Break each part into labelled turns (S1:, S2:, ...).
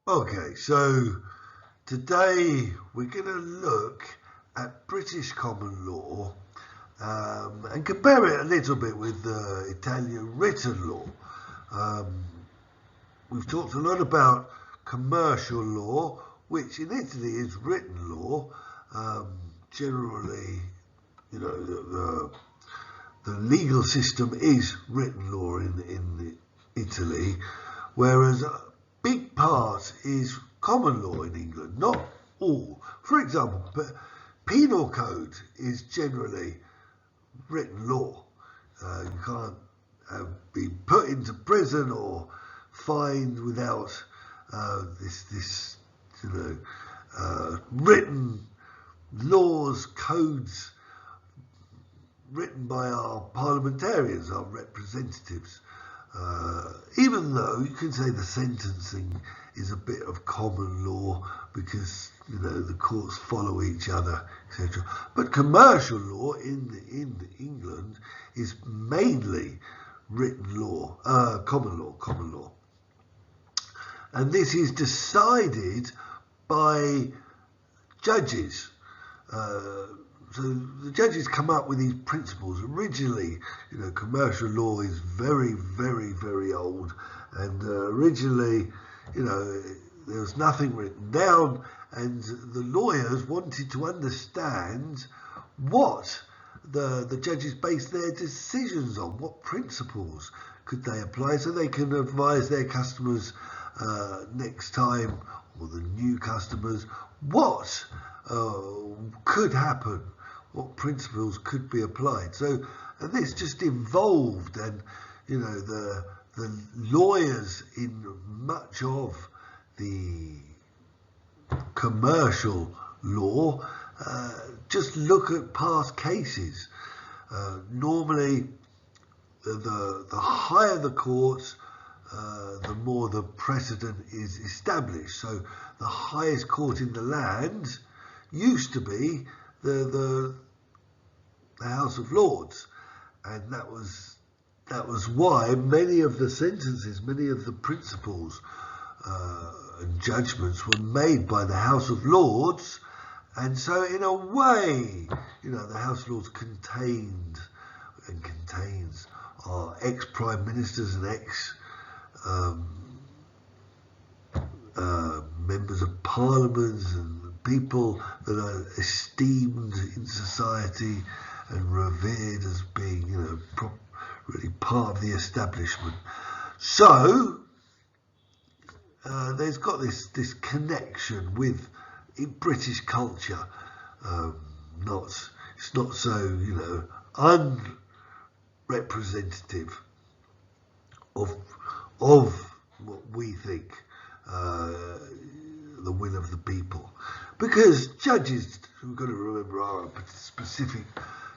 S1: Okay, so today we're going to look at British common law and compare it a little bit with Italian written law. Um, we've talked a lot about commercial law, which in Italy is written law. Um, Generally, the legal system is written law in Italy, whereas a big part is common law in England, not all. For example, penal code is generally written law. You can't be put into prison or fined without this written laws, codes written by our parliamentarians, our representatives. Even though you can say the sentencing is a bit of common law because the courts follow each other, etc. But commercial law in England is mainly written law, common law, and this is decided by judges. So the judges come up with these principles. Originally, commercial law is very, very, very old, and originally, there was nothing written down, and the lawyers wanted to understand what the judges based their decisions on, what principles could they apply, so they can advise their customers next time, or the new customers, what could happen, what principles could be applied. So this just evolved, and the lawyers in much of the commercial law just look at past cases. Normally, the higher the courts, the more the precedent is established. So the highest court in the land used to be the House of Lords, and that was why many of the sentences, many of the principles and judgments were made by the House of Lords. And so in a way, the House of Lords contained and contains our ex-prime ministers and ex members of parliament and people that are esteemed in society and revered as being, really part of the establishment. So there's got this connection with British culture. It's not so unrepresentative of what we think the will of the people, because judges, we've got to remember, are a specific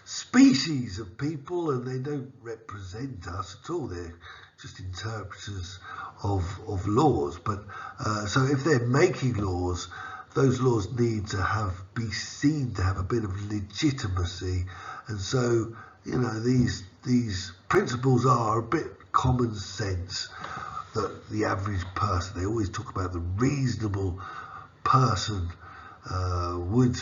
S1: species of people, and they don't represent us at all. They're just interpreters of laws. But so if they're making laws, those laws need to be seen to have a bit of legitimacy, and so these principles are a bit common sense that the average person, they always talk about the reasonable person would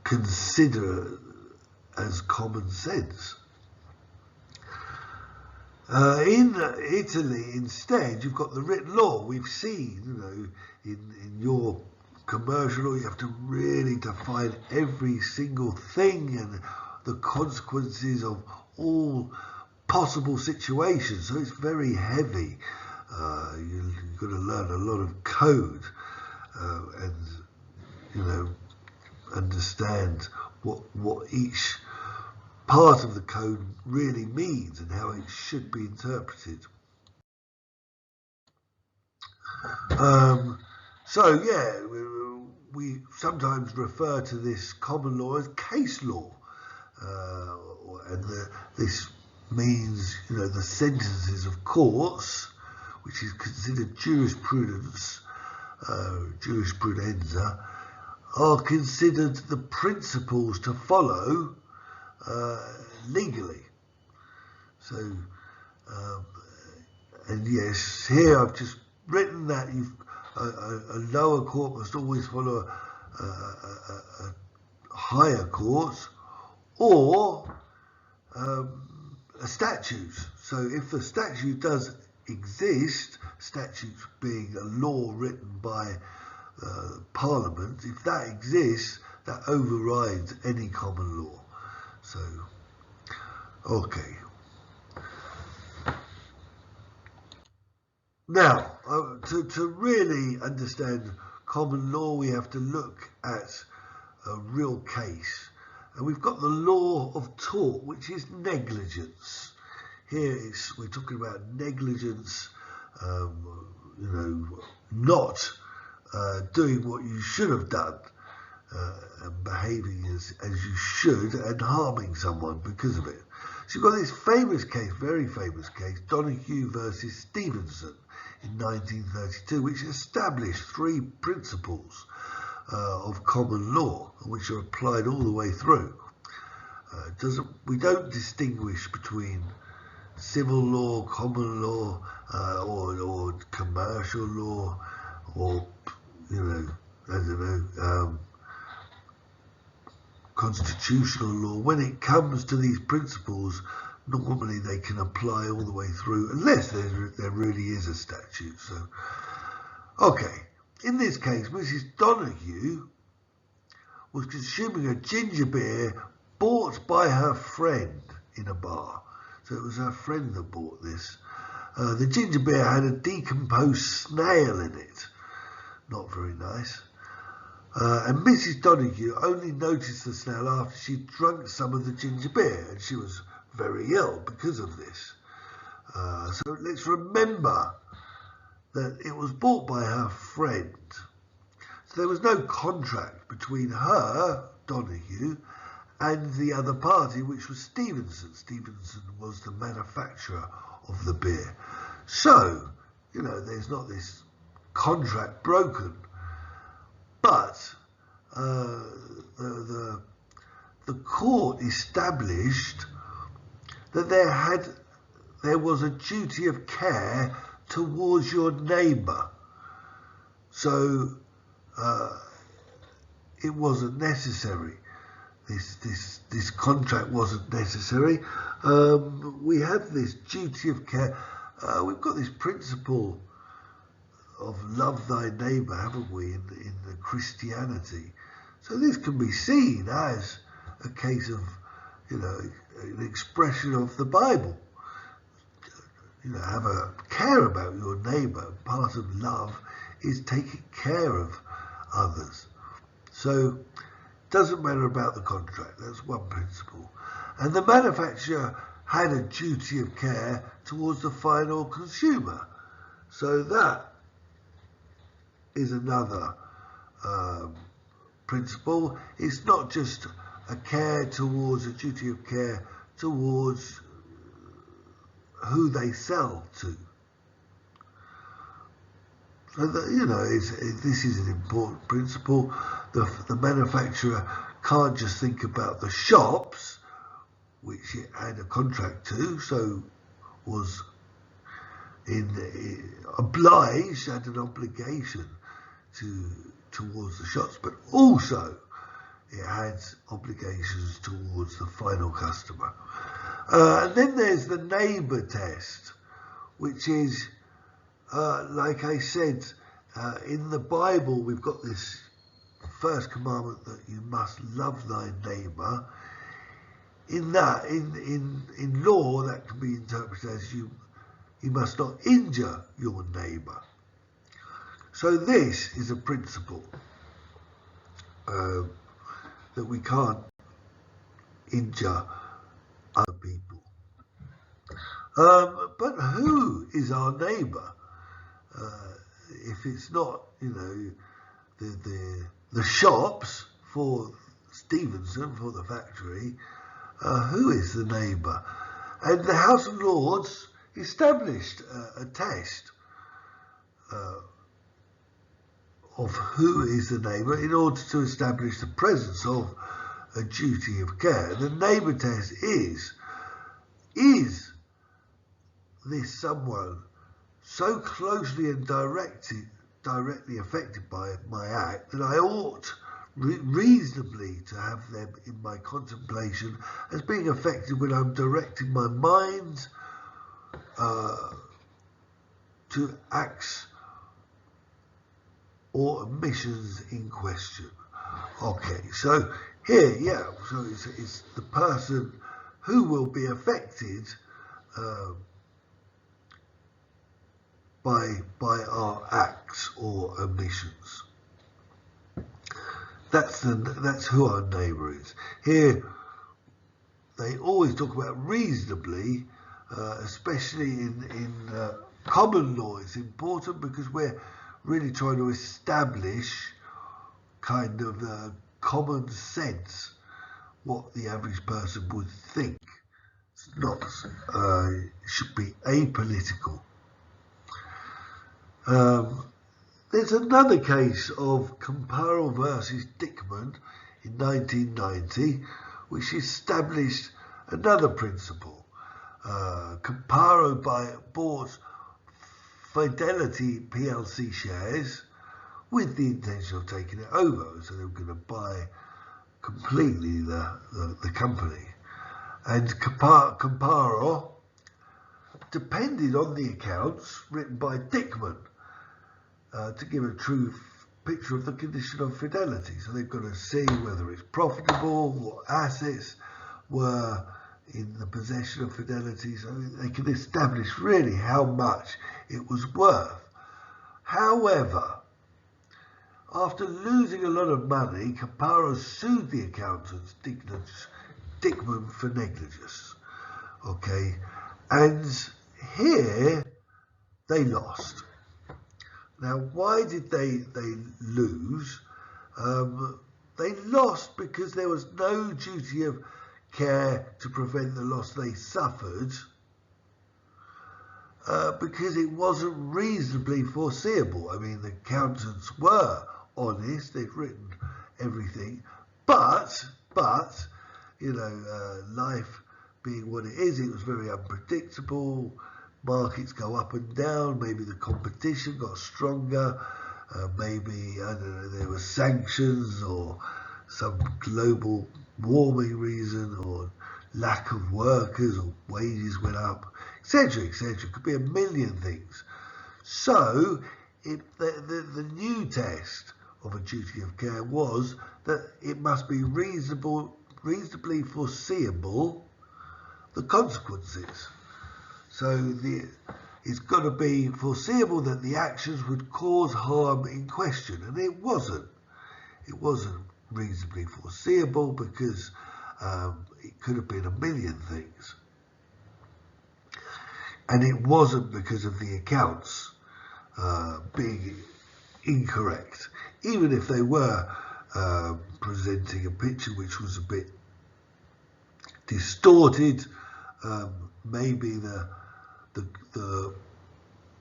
S1: consider as common sense. In Italy, instead, you've got the written law. We've seen, in your commercial law, you have to really define every single thing and the consequences of all possible situations. So it's very heavy. You've got to learn a lot of code and understand what each part of the code really means and how it should be interpreted. So yeah, we sometimes refer to this common law as case law, and this means the sentences of courts, which is considered jurisprudenza, are considered the principles to follow legally. So And yes, here I've just written that a lower court must always follow a higher court, or a statute. So if the statute does exist, statute being a law written by Parliament, if that exists, that overrides any common law. So, okay. Now, to really understand common law, we have to look at a real case. And we've got the law of tort, which is negligence. Here we're talking about negligence, not doing what you should have done, and behaving as you should, and harming someone because of it. So you've got this famous case, very famous case, Donahue versus Stevenson in 1932, which established 3 principles of common law, which are applied all the way through. We don't distinguish between civil law, common law, or commercial law, or constitutional law. When it comes to these principles, normally they can apply all the way through, unless there really is a statute. So, okay. In this case, Mrs. Donahue was consuming a ginger beer bought by her friend in a bar. So it was her friend that bought this. The ginger beer had a decomposed snail in it. Not very nice. And Mrs. Donahue only noticed the snail after she'd drunk some of the ginger beer, and she was very ill because of this. So let's remember that it was bought by her friend. So there was no contract between her, Donahue, and the other party, which was Stevenson. Stevenson was the manufacturer of the beer. So, there's not this contract broken. But the court established that there was a duty of care towards your neighbour. So it wasn't necessary. This contract wasn't necessary. We have this duty of care. We've got this principle of love thy neighbour, haven't we, in the Christianity? So this can be seen as a case of, an expression of the Bible. Have a care about your neighbour. Part of love is taking care of others. So it doesn't matter about the contract. That's one principle. And the manufacturer had a duty of care towards the final consumer. So that is another principle. It's not just a duty of care towards who they sell to. So that, this is an important principle. The manufacturer can't just think about the shops, which it had a contract to, so was obliged, had an obligation towards the shops, but also it had obligations towards the final customer. And then there's the neighbour test, which is, like I said, in the Bible we've got this first commandment that you must love thy neighbour. In law, that can be interpreted as you must not injure your neighbour. So this is a principle that we can't injure other people. But who is our neighbour? If it's not, the shops for Stevenson, for the factory, who is the neighbour? And the House of Lords established a test of who is the neighbour in order to establish the presence of a duty of care. The neighbour test is this someone so closely and directly affected by my act that I ought reasonably to have them in my contemplation as being affected when I'm directing my mind to acts or omissions in question. Okay, so here, yeah, so it's the person who will be affected by our acts or omissions. That's who our neighbour is. Here, they always talk about reasonably, especially in common law. It's important because we're really trying to establish kind of common sense, what the average person would think. It's not, it should be apolitical. There's another case of Comparo versus Stickman in 1990, which established another principle. Comparo bought Fidelity PLC shares with the intention of taking it over, so they were going to buy completely the company. And Comparo depended on the accounts written by Stickman to give a true picture of the condition of Fidelity. So they've got to see whether it's profitable, what assets were in the possession of Fidelity, so they can establish really how much it was worth. However, after losing a lot of money, Comparo sued the accountants, Stickman, for negligence. Okay, and here they lost. Now, why did they lose? They lost because there was no duty of care to prevent the loss they suffered, because it wasn't reasonably foreseeable. I mean, the accountants were honest, they've written everything, but you know, life being what it is, it was very unpredictable. Markets go up and down, maybe the competition got stronger, maybe, I don't know, there were sanctions or some global warming reason, or lack of workers, or wages went up, etc., etc. It could be a million things. So the new test of a duty of care was that it must be reasonably foreseeable the consequences. So it's got to be foreseeable that the actions would cause harm in question, and it wasn't. It wasn't reasonably foreseeable because it could have been a million things. And it wasn't because of the accounts being incorrect, even if they were presenting a picture which was a bit distorted. Maybe the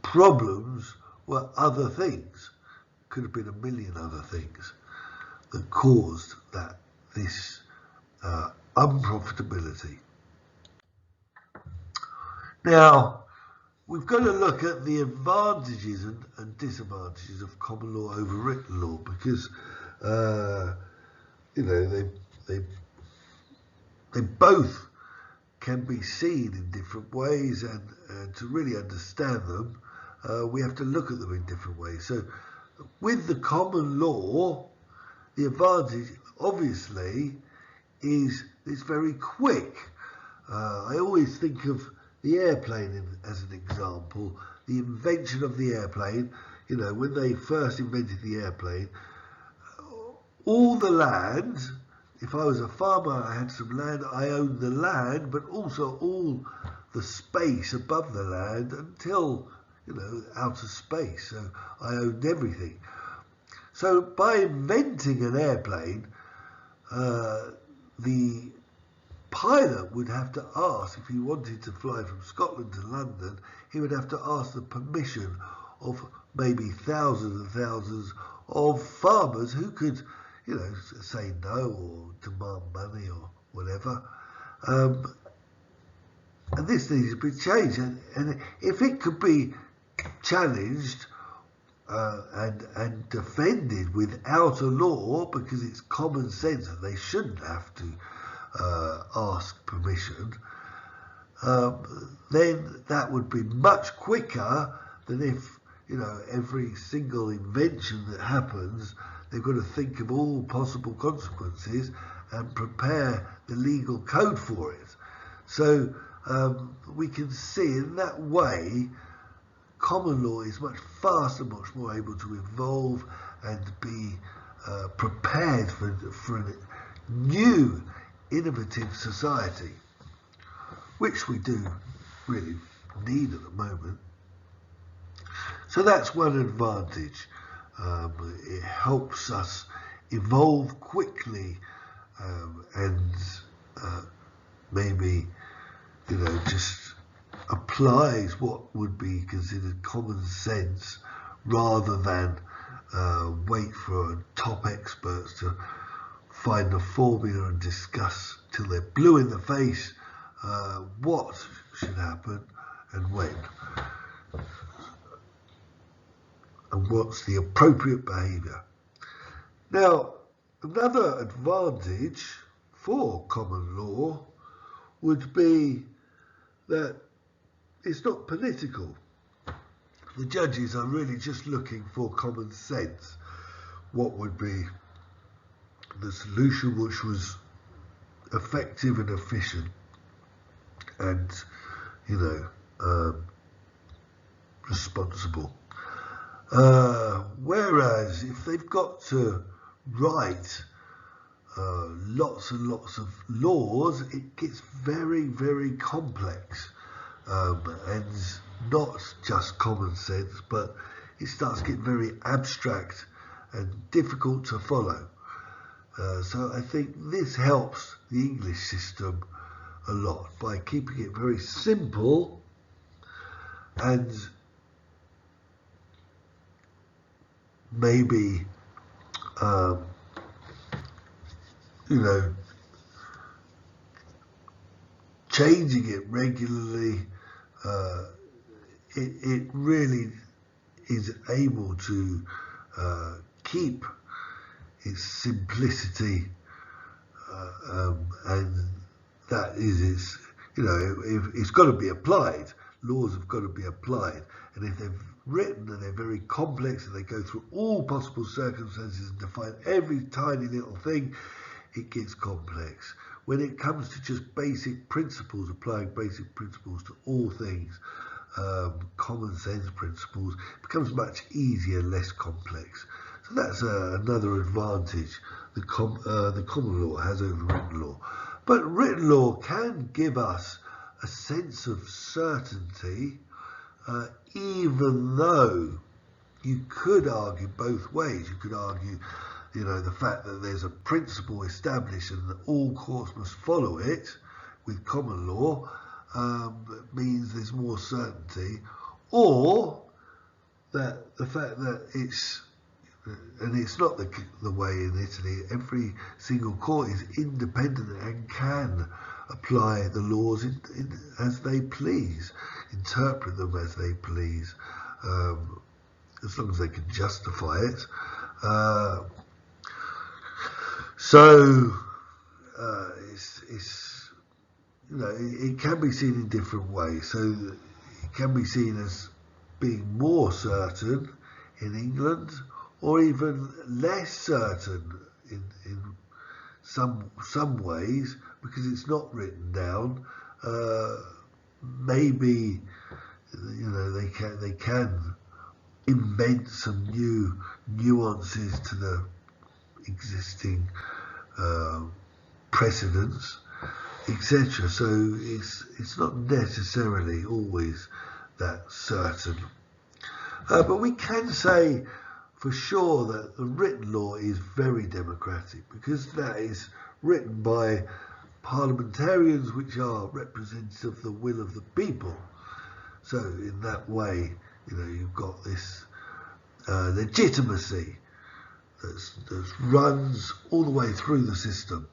S1: problems were other things. Could have been a million other things that caused this unprofitability. Now, we've got to look at the advantages and disadvantages of common law over written law, because you know, they both can be seen in different ways, and to really understand them, we have to look at them in different ways. So with the common law, the advantage obviously is it's very quick. I always think of the airplane as an example. The invention of the airplane, you know, when they first invented the airplane, all the land, if I was a farmer, I had some land, I owned the land, but also all the space above the land until, you know, outer space. So I owned everything. So by inventing an airplane, the pilot would have to ask, if he wanted to fly from Scotland to London, he would have to ask the permission of maybe thousands and thousands of farmers who could, you know, say no or demand money or whatever. And this needs to be changed. And if it could be challenged and defended without a law, because it's common sense that they shouldn't have to ask permission, then that would be much quicker than if, you know, every single invention that happens, they've got to think of all possible consequences and prepare the legal code for it. So we can see in that way common law is much faster, much more able to evolve and be prepared for a new, innovative society, which we do really need at the moment. So that's one advantage. It helps us evolve quickly and maybe, you know, just applies what would be considered common sense rather than wait for top experts to find the formula and discuss till they're blue in the face what should happen and when, and what's the appropriate behaviour. Now, another advantage for common law would be that it's not political. The judges are really just looking for common sense. What would be the solution which was effective and efficient and, you know, responsible. Whereas if they've got to write lots and lots of laws, it gets very, very complex, and not just common sense, but it starts to get very abstract and difficult to follow. So I think this helps the English system a lot by keeping it very simple and maybe, you know, changing it regularly. It really is able to keep its simplicity, and that is its, you know, it's got to be applied. Laws have got to be applied, and if they've written and they're very complex and they go through all possible circumstances and define every tiny little thing, it gets complex. When it comes to just basic principles, applying basic principles to all things, common sense principles, it becomes much easier, less complex. So that's another advantage the common law has over written law. But written law can give us a sense of certainty, even though you could argue both ways. You could argue, you know, the fact that there's a principle established and that all courts must follow it with common law means there's more certainty, or that the fact that it's, and it's not the way in Italy, every single court is independent and can apply the laws as they please, interpret them as they please, as long as they can justify it. So it's, you know, it can be seen in different ways. So it can be seen as being more certain in England, or even less certain in some ways, because it's not written down. Maybe, you know, they can invent some new nuances to the existing precedents, etc. So it's not necessarily always that certain. But we can say for sure that the written law is very democratic, because that is written by parliamentarians, which are representatives of the will of the people. So in that way, you know, you've got this legitimacy that runs all the way through the system.